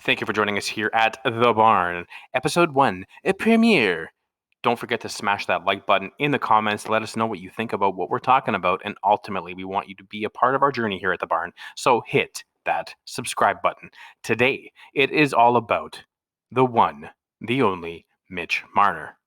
Thank you for joining us here at The Barn, Episode 1, a premiere. Don't forget to smash that like button in the comments. Let us know what you think about what we're talking about, and ultimately, we want you to be a part of our journey here at The Barn, so hit that subscribe button. Today, it is all about the one, the only Mitch Marner.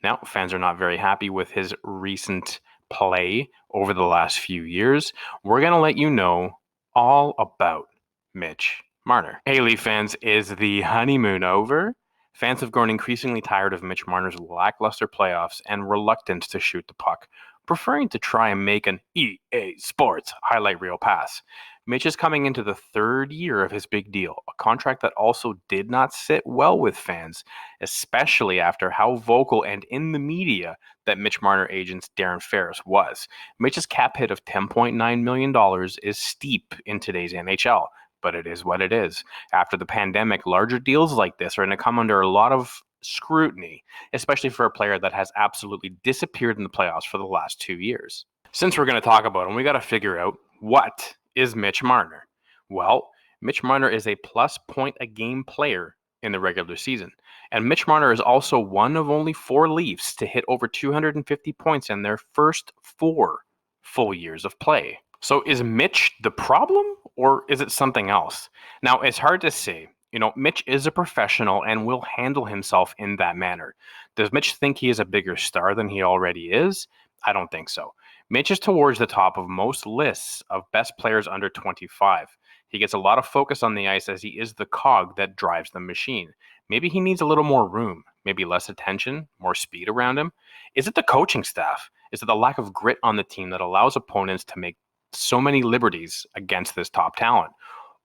Now, fans are not very happy with his recent play over the last few years. We're going to let you know all about Mitch Marner. Hey, Leaf fans, is the honeymoon over? Fans have grown increasingly tired of Mitch Marner's lackluster playoffs and reluctance to shoot the puck, preferring to try and make an EA Sports highlight reel pass. Mitch is coming into the third year of his big deal, a contract that also did not sit well with fans, especially after how vocal and in the media that Mitch Marner agent Darren Ferris was. Mitch's cap hit of $10.9 million is steep in today's NHL, but it is what it is. After the pandemic, larger deals like this are going to come under a lot of scrutiny, especially for a player that has absolutely disappeared in the playoffs for the last 2 years. Since we're going to talk about him, we got to figure out what is Mitch Marner. Well, Mitch Marner is a plus point a game player in the regular season. And Mitch Marner is also one of only 4 Leafs to hit over 250 points in their first 4 full years of play. So is Mitch the problem, or is it something else? Now, it's hard to say. Mitch is a professional and will handle himself in that manner. Does Mitch think he is a bigger star than he already is? I don't think so. Mitch is towards the top of most lists of best players under 25. He gets a lot of focus on the ice as he is the cog that drives the machine. Maybe he needs a little more room, maybe less attention, more speed around him. Is it the coaching staff? Is it the lack of grit on the team that allows opponents to make so many liberties against this top talent?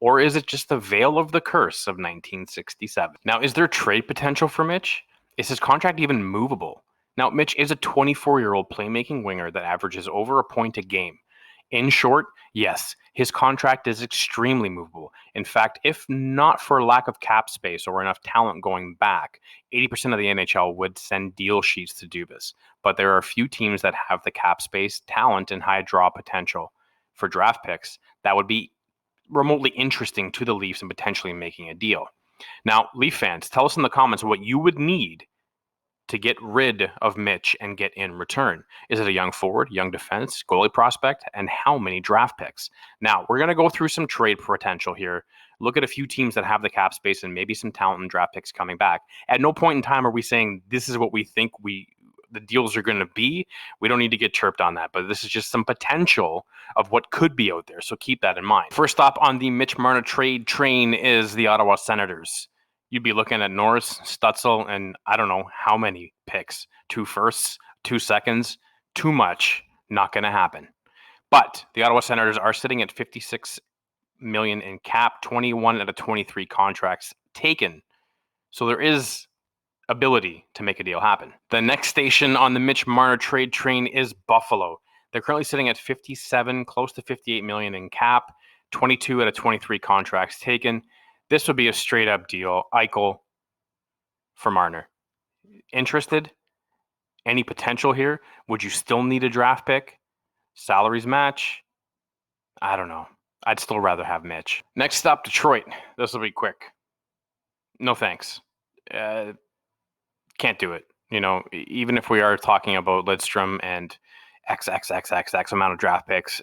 Or is it just the veil of the curse of 1967? Now, is there trade potential for Mitch? Is his contract even movable? Now, Mitch is a 24-year-old playmaking winger that averages over a point a game. In short, yes, his contract is extremely movable. In fact, if not for lack of cap space or enough talent going back, 80% of the NHL would send deal sheets to Dubas. But there are a few teams that have the cap space, talent, and high draw potential for draft picks that would be remotely interesting to the Leafs and potentially making a deal. Now, Leaf fans, tell us in the comments what you would need to get rid of Mitch and get in return. Is it a young forward, young defense, goalie prospect, and how many draft picks? Now, we're going to go through some trade potential here, look at a few teams that have the cap space and maybe some talent and draft picks coming back. At no point in time are we saying this is what we think the deals are going to be. We don't need to get chirped on that, but this is just some potential of what could be out there, so keep that in mind. First stop on the Mitch Marner trade train is the Ottawa Senators. You'd be looking at Norris, Stutzel, and I don't know how many picks. 2 firsts, 2 seconds, too much, not going to happen. But the Ottawa Senators are sitting at $56 million in cap, 21 out of 23 contracts taken. So there is ability to make a deal happen. The next station on the Mitch Marner trade train is Buffalo. They're currently sitting at 57, close to 58 million in cap, 22 out of 23 contracts taken. This would be a straight up deal. Eichel for Marner. Interested? Any potential here? Would you still need a draft pick? Salaries match? I don't know. I'd still rather have Mitch. Next stop, Detroit. This will be quick. No thanks. Can't do it. Even if we are talking about Lidstrom and X amount of draft picks,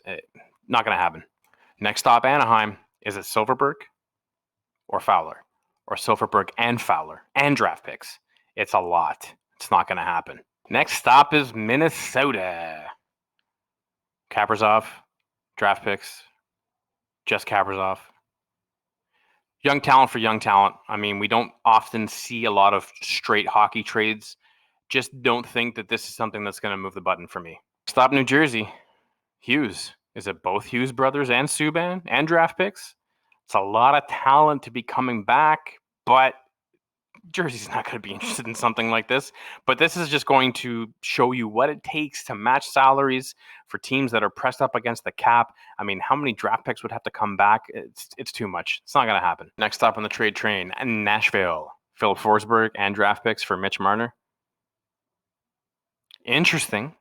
not going to happen. Next stop, Anaheim. Is it Silverberg or Fowler? Or Silverberg and Fowler and draft picks? It's a lot. It's not going to happen. Next stop is Minnesota. Kaprizov, draft picks, just Kaprizov. Young talent for young talent. I mean, we don't often see a lot of straight hockey trades. Just don't think that this is something that's going to move the button for me. Stop New Jersey. Hughes. Is it both Hughes brothers and Subban and draft picks? It's a lot of talent to be coming back, but Jersey's not going to be interested in something like this. But this is just going to show you what it takes to match salaries for teams that are pressed up against the cap. I mean, how many draft picks would have to come back? It's too much. It's not going to happen. Next stop on the trade train, Nashville. Philip Forsberg and draft picks for Mitch Marner. Interesting.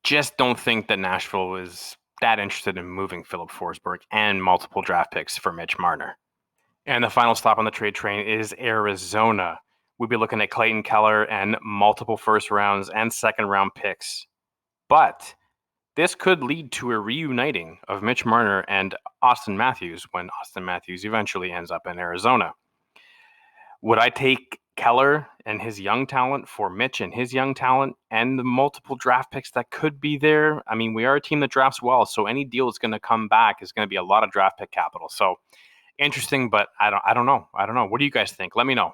Just don't think that Nashville is that interested in moving Philip Forsberg and multiple draft picks for Mitch Marner. And the final stop on the trade train is Arizona. We'll be looking at Clayton Keller and multiple first rounds and second round picks. But this could lead to a reuniting of Mitch Marner and Austin Matthews when Austin Matthews eventually ends up in Arizona. Would I take Keller and his young talent for Mitch and his young talent and the multiple draft picks that could be there? I mean, we are a team that drafts well, so any deal that's going to come back is going to be a lot of draft pick capital. So interesting, but I don't know. What do you guys think? Let me know.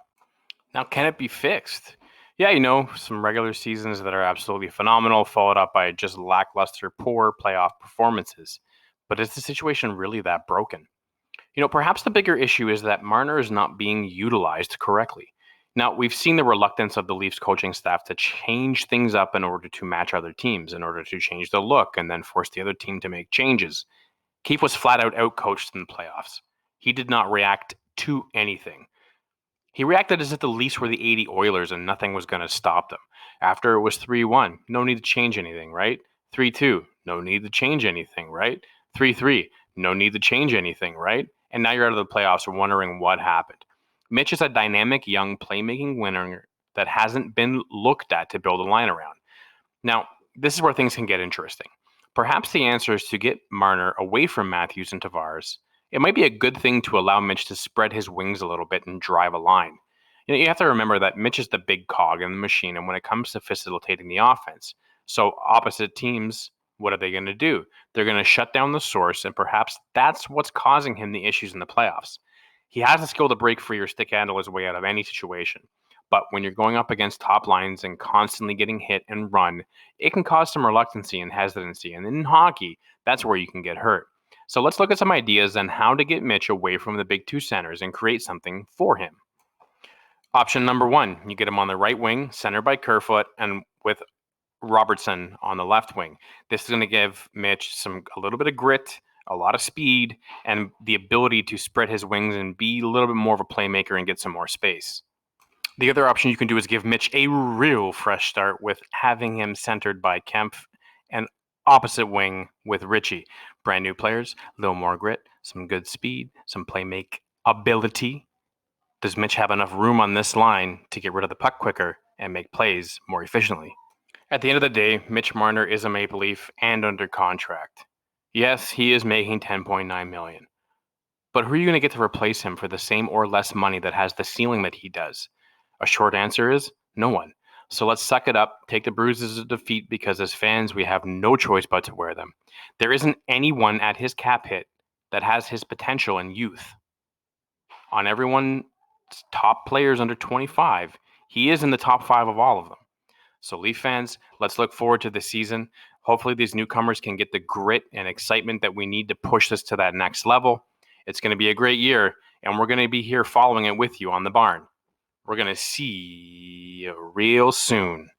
Now, can it be fixed? Yeah, some regular seasons that are absolutely phenomenal, followed up by just lackluster, poor playoff performances. But is the situation really that broken? Perhaps the bigger issue is that Marner is not being utilized correctly. Now, we've seen the reluctance of the Leafs coaching staff to change things up in order to match other teams, in order to change the look and then force the other team to make changes. Keefe was flat out outcoached in the playoffs. He did not react to anything. He reacted as if the Leafs were the 80 Oilers and nothing was going to stop them. After it was 3-1, no need to change anything, right? 3-2, no need to change anything, right? 3-3, no need to change anything, right? And now you're out of the playoffs wondering what happened. Mitch is a dynamic young playmaking winner that hasn't been looked at to build a line around. Now, this is where things can get interesting. Perhaps the answer is to get Marner away from Matthews and Tavares. It might be a good thing to allow Mitch to spread his wings a little bit and drive a line. You have to remember that Mitch is the big cog in the machine, and when it comes to facilitating the offense. So opposite teams, what are they going to do? They're going to shut down the source, and perhaps that's what's causing him the issues in the playoffs. He has the skill to break free or stick handle his way out of any situation. But when you're going up against top lines and constantly getting hit and run, it can cause some reluctancy and hesitancy. And in hockey, that's where you can get hurt. So let's look at some ideas on how to get Mitch away from the big two centers and create something for him. Option number one, you get him on the right wing, centered by Kerfoot, and with Robertson on the left wing. This is going to give Mitch a little bit of grit, a lot of speed, and the ability to spread his wings and be a little bit more of a playmaker and get some more space. The other option you can do is give Mitch a real fresh start with having him centered by Kempf and opposite wing with Ritchie. Brand new players, a little more grit, some good speed, some playmake ability. Does Mitch have enough room on this line to get rid of the puck quicker and make plays more efficiently? At the end of the day, Mitch Marner is a Maple Leaf and under contract. Yes, he is making $10.9 million. But who are you going to get to replace him for the same or less money that has the ceiling that he does? A short answer is no one. So let's suck it up, take the bruises of defeat, because as fans, we have no choice but to wear them. There isn't anyone at his cap hit that has his potential and youth. On everyone's top players under 25, he is in the top 5 of all of them. So Leaf fans, let's look forward to the season. Hopefully these newcomers can get the grit and excitement that we need to push this to that next level. It's going to be a great year, and we're going to be here following it with you on the barn. We're going to see you real soon.